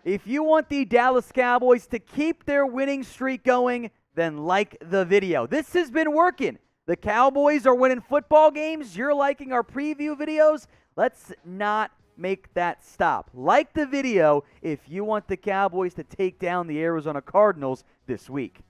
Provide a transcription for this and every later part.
If you want the Dallas Cowboys to keep their winning streak going, then like the video. This has been working. The Cowboys are winning football games. You're liking our preview videos. Let's not make that stop. Like the video if you want the Cowboys to take down the Arizona Cardinals this week.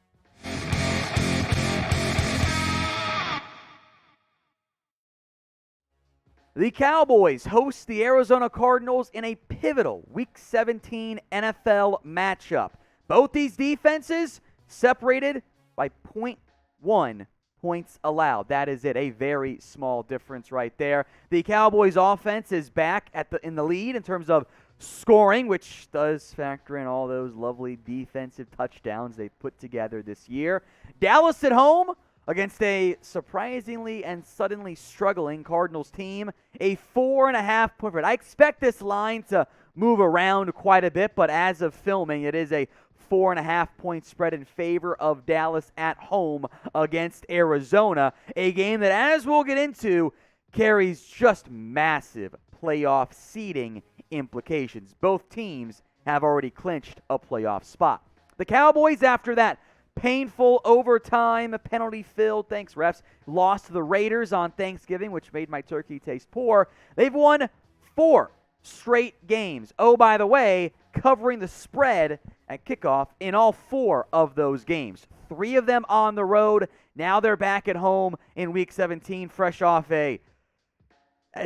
The Cowboys host the Arizona Cardinals in a pivotal Week 17 NFL matchup. Both these defenses separated by 0.1 points allowed. That is it. A very small difference right there. The Cowboys offense is back in the lead in terms of scoring, which does factor in all those lovely defensive touchdowns they put together this year. Dallas at home against a surprisingly and suddenly struggling Cardinals team, a 4.5 point spread. I expect this line to move around quite a bit, but as of filming, it is a 4.5 point spread in favor of Dallas at home against Arizona, a game that, as we'll get into, carries just massive playoff seeding implications. Both teams have already clinched a playoff spot. The Cowboys, after that painful overtime, penalty-filled, thanks refs, lost to the Raiders on Thanksgiving, which made my turkey taste poor. They've won 4 straight games. Oh, by the way, covering the spread at kickoff in all 4 of those games. 3 of them on the road. Now they're back at home in Week 17, fresh off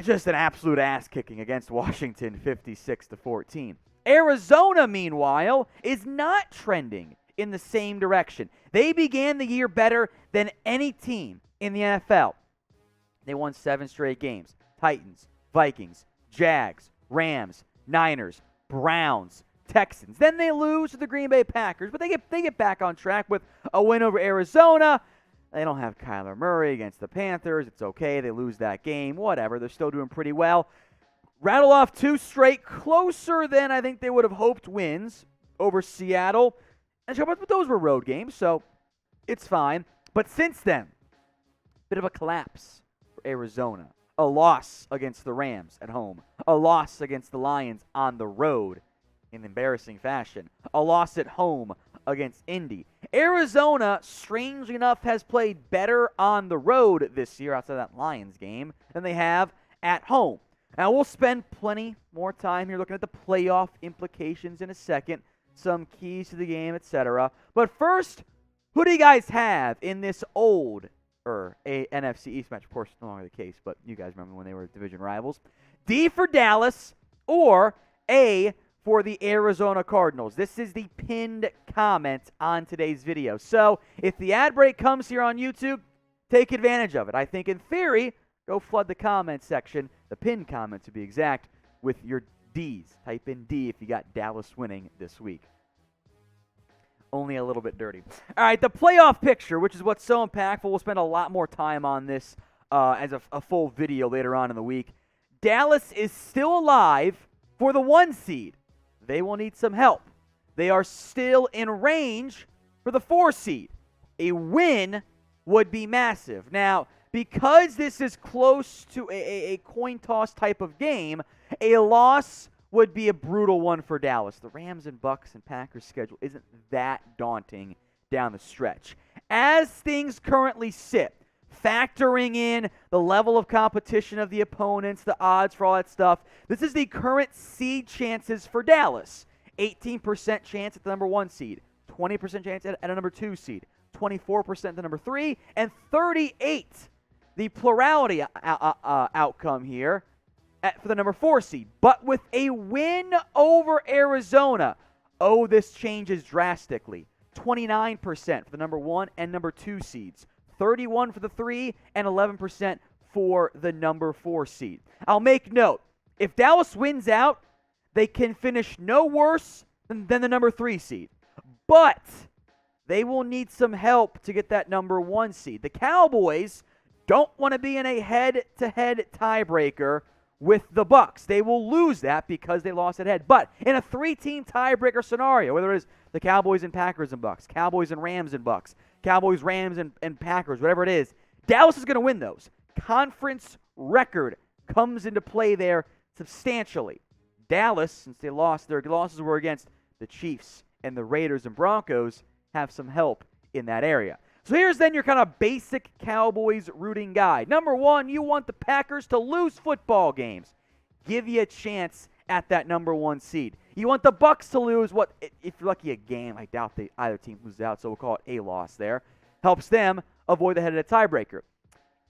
just an absolute ass-kicking against Washington, 56-14. Arizona, meanwhile, is not trending in the same direction. They began the year better than any team in the NFL. They won 7 straight games. Titans, Vikings, Jags, Rams, Niners, Browns, Texans. Then they lose to the Green Bay Packers, but they get back on track with a win over Arizona. They don't have Kyler Murray against the Panthers. It's okay. They lose that game. Whatever. They're still doing pretty well. Rattle off 2 straight, closer than I think they would have hoped wins over Seattle. But those were road games, so it's fine. But since then, bit of a collapse for Arizona. A loss against the Rams at home. A loss against the Lions on the road in embarrassing fashion. A loss at home against Indy. Arizona, strangely enough, has played better on the road this year outside of that Lions game than they have at home. Now, we'll spend plenty more time here looking at the playoff implications in a second. Some keys to the game, etc. But first, who do you guys have in this old NFC East match? Of course, no longer the case, but you guys remember when they were division rivals. D for Dallas or A for the Arizona Cardinals. This is the pinned comment on today's video. So if the ad break comes here on YouTube, take advantage of it. I think in theory, go flood the comment section, the pinned comment to be exact, with your D's. Type in D if you got Dallas winning this week. Only a little bit dirty. All right, the playoff picture, which is what's so impactful. We'll spend a lot more time on this as a full video later on in the week. Dallas is still alive for the 1 seed. They will need some help. They are still in range for the 4 seed. A win would be massive. Now, because this is close to a coin toss type of game, a loss would be a brutal one for Dallas. The Rams and Bucks and Packers schedule isn't that daunting down the stretch. As things currently sit, factoring in the level of competition of the opponents, the odds for all that stuff, this is the current seed chances for Dallas. 18% chance at the number 1 seed, 20% chance at a number 2 seed, 24% at the number 3, and 38%. The plurality outcome here for the number 4 seed. But with a win over Arizona, this changes drastically. 29% for the number 1 and number 2 seeds. 31% for the 3 and 11% for the number 4 seed. I'll make note, if Dallas wins out, they can finish no worse than the number 3 seed. But they will need some help to get that number 1 seed. The Cowboys don't want to be in a head-to-head tiebreaker with the Bucks. They will lose that because they lost at head. But in a 3-team tiebreaker scenario, whether it is the Cowboys and Packers and Bucks, Cowboys and Rams and Bucks, Cowboys, Rams, and Packers, whatever it is, Dallas is going to win those. Conference record comes into play there substantially. Dallas, since they lost, their losses were against the Chiefs and the Raiders and Broncos, have some help in that area. So here's then your kind of basic Cowboys rooting guide. Number one, you want the Packers to lose football games. Give you a chance at that number one seed. You want the Bucs to lose, if you're lucky, a game. I doubt either team loses out, so we'll call it a loss there. Helps them avoid the head-to-head tiebreaker.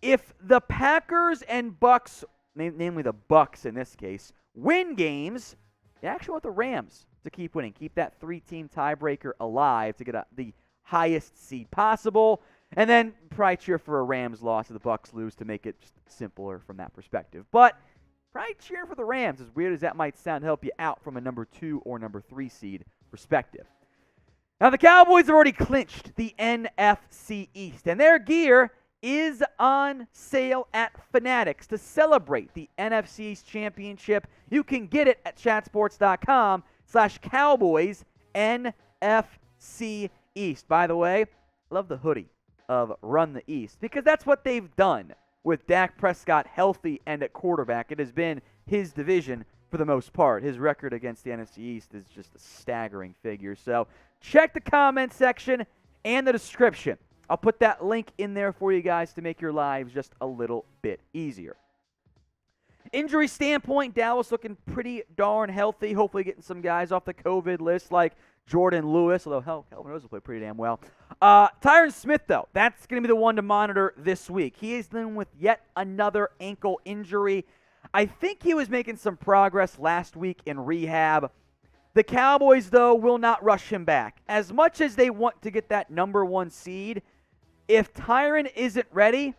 If the Packers and Bucs, namely the Bucs in this case, win games, you actually want the Rams to keep winning. Keep that three-team tiebreaker alive to get the highest seed possible, and then probably cheer for a Rams loss if the Bucs lose to make it just simpler from that perspective. But probably cheer for the Rams, as weird as that might sound, to help you out from a number 2 or number 3 seed perspective. Now, the Cowboys have already clinched the NFC East, and their gear is on sale at Fanatics to celebrate the NFC East Championship. You can get it at chatsports.com/Cowboys NFC East. By the way, I love the hoodie of Run the East because that's what they've done with Dak Prescott healthy and at quarterback. It has been his division for the most part. His record against the NFC East is just a staggering figure. So check the comment section and the description. I'll put that link in there for you guys to make your lives just a little bit easier. Injury standpoint, Dallas looking pretty darn healthy. Hopefully getting some guys off the COVID list like Jordan Lewis, although hell knows he'll play pretty damn well. Tyron Smith, though, that's going to be the one to monitor this week. He is dealing with yet another ankle injury. I think he was making some progress last week in rehab. The Cowboys, though, will not rush him back. As much as they want to get that number 1 seed, if Tyron isn't ready, you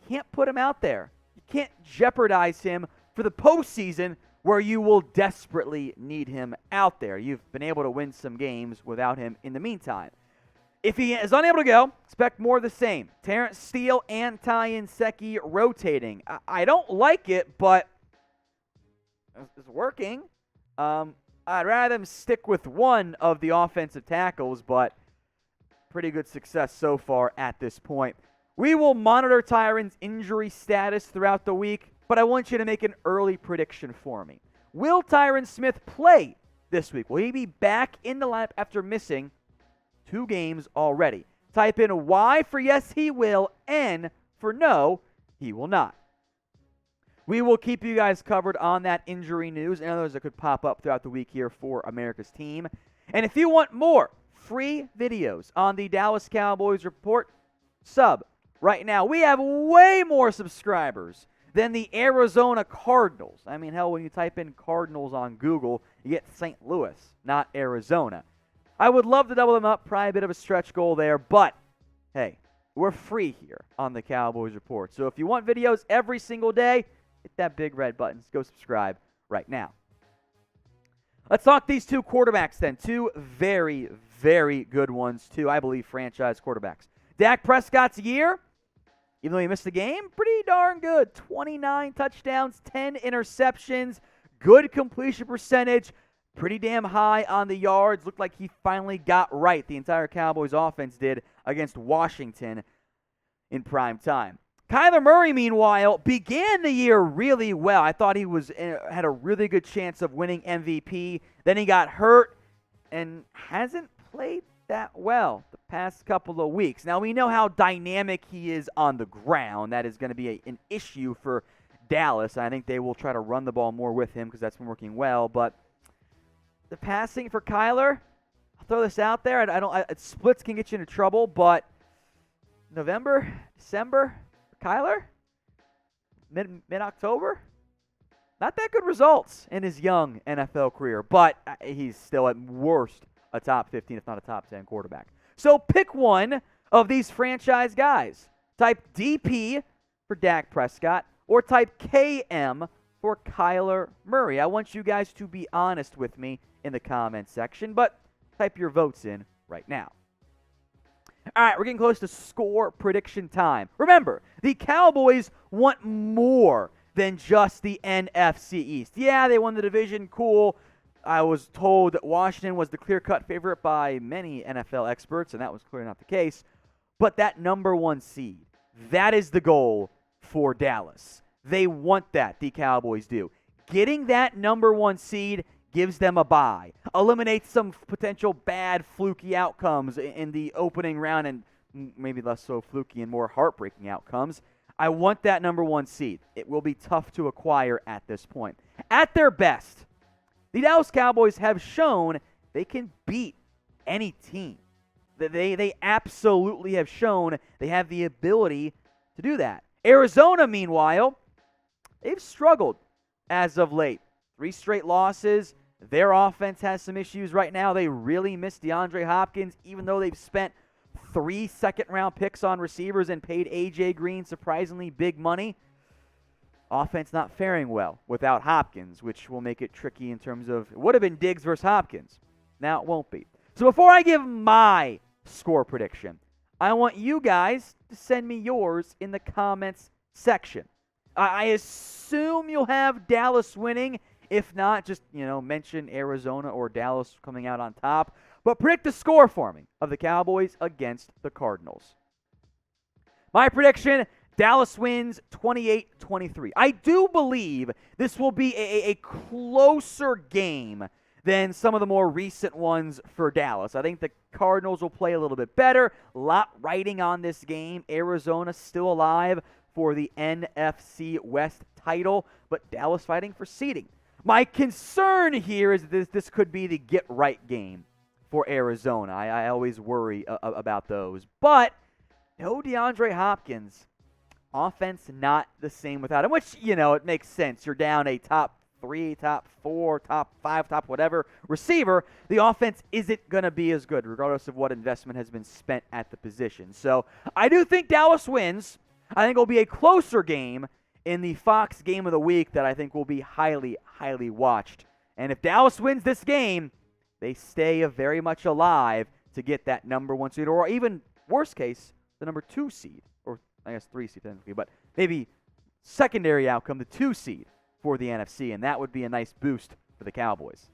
can't put him out there. You can't jeopardize him for the postseason where you will desperately need him out there. You've been able to win some games without him in the meantime. If he is unable to go, expect more of the same. Terrence Steele and Ty Nsekhe rotating. I don't like it, but it's working. I'd rather them stick with one of the offensive tackles, but pretty good success so far at this point. We will monitor Tyron's injury status throughout the week, but I want you to make an early prediction for me. Will Tyron Smith play this week? Will he be back in the lineup after missing 2 games already? Type in Y for yes, he will, N for no, he will not. We will keep you guys covered on that injury news and others that could pop up throughout the week here for America's team. And if you want more free videos on the Dallas Cowboys Report, sub right now. We have way more subscribers than the Arizona Cardinals. I mean, hell, when you type in Cardinals on Google, you get St. Louis, not Arizona. I would love to double them up. Probably a bit of a stretch goal there, but hey, we're free here on the Cowboys Report. So if you want videos every single day, hit that big red button. Go subscribe right now. Let's talk these 2 quarterbacks then. 2 very, very good ones, too, I believe, franchise quarterbacks. Dak Prescott's year, even though he missed a game, pretty darn good. 29 touchdowns, 10 interceptions, good completion percentage, pretty damn high on the yards. Looked like he finally got right. The entire Cowboys offense did against Washington in prime time. Kyler Murray, meanwhile, began the year really well. I thought he had a really good chance of winning MVP. Then he got hurt and hasn't played that well the past couple of weeks. Now, we know how dynamic he is on the ground. That is going to be an issue for Dallas. I think they will try to run the ball more with him because that's been working well. But the passing for Kyler, I'll throw this out there. Splits can get you into trouble, but November, December, Kyler, mid-October, not that good results in his young NFL career, but he's still at worst a top 15, if not a top 10 quarterback. So pick one of these franchise guys. Type DP for Dak Prescott or type KM for Kyler Murray. I want you guys to be honest with me in the comments section, but type your votes in right now. All right, we're getting close to score prediction time. Remember, the Cowboys want more than just the NFC East. Yeah, they won the division, cool. I was told that Washington was the clear-cut favorite by many NFL experts, and that was clearly not the case. But that number 1 seed, that is the goal for Dallas. They want that, the Cowboys do. getting that number 1 seed gives them a bye, eliminates some potential bad, fluky outcomes in the opening round, and maybe less so fluky and more heartbreaking outcomes. I want that number 1 seed. It will be tough to acquire at this point. At their best, the Dallas Cowboys have shown they can beat any team. They absolutely have shown they have the ability to do that. Arizona, meanwhile, they've struggled as of late. 3 straight losses. Their offense has some issues right now. They really miss DeAndre Hopkins, even though they've spent 3 second-round picks on receivers and paid A.J. Green surprisingly big money. Offense not faring well without Hopkins, which will make it tricky in terms of, it would have been Diggs versus Hopkins. Now it won't be. So before I give my score prediction, I want you guys to send me yours in the comments section. I assume you'll have Dallas winning. If not, just, mention Arizona or Dallas coming out on top. But predict the score for me of the Cowboys against the Cardinals. My prediction, Dallas wins 28-23. I do believe this will be a closer game than some of the more recent ones for Dallas. I think the Cardinals will play a little bit better. A lot riding on this game. Arizona still alive for the NFC West title, but Dallas fighting for seeding. My concern here is this could be the get-right game for Arizona. I always worry about those. But no DeAndre Hopkins. Offense not the same without him, which, it makes sense. You're down a top 3, top 4, top 5, top whatever receiver. The offense isn't going to be as good, regardless of what investment has been spent at the position. So I do think Dallas wins. I think it'll be a closer game in the Fox Game of the Week that I think will be highly, highly watched. And if Dallas wins this game, they stay very much alive to get that number 1 seed, or even, worst case, the number 2 seed, or I guess 3 seed technically, but maybe secondary outcome, the 2 seed for the NFC, and that would be a nice boost for the Cowboys.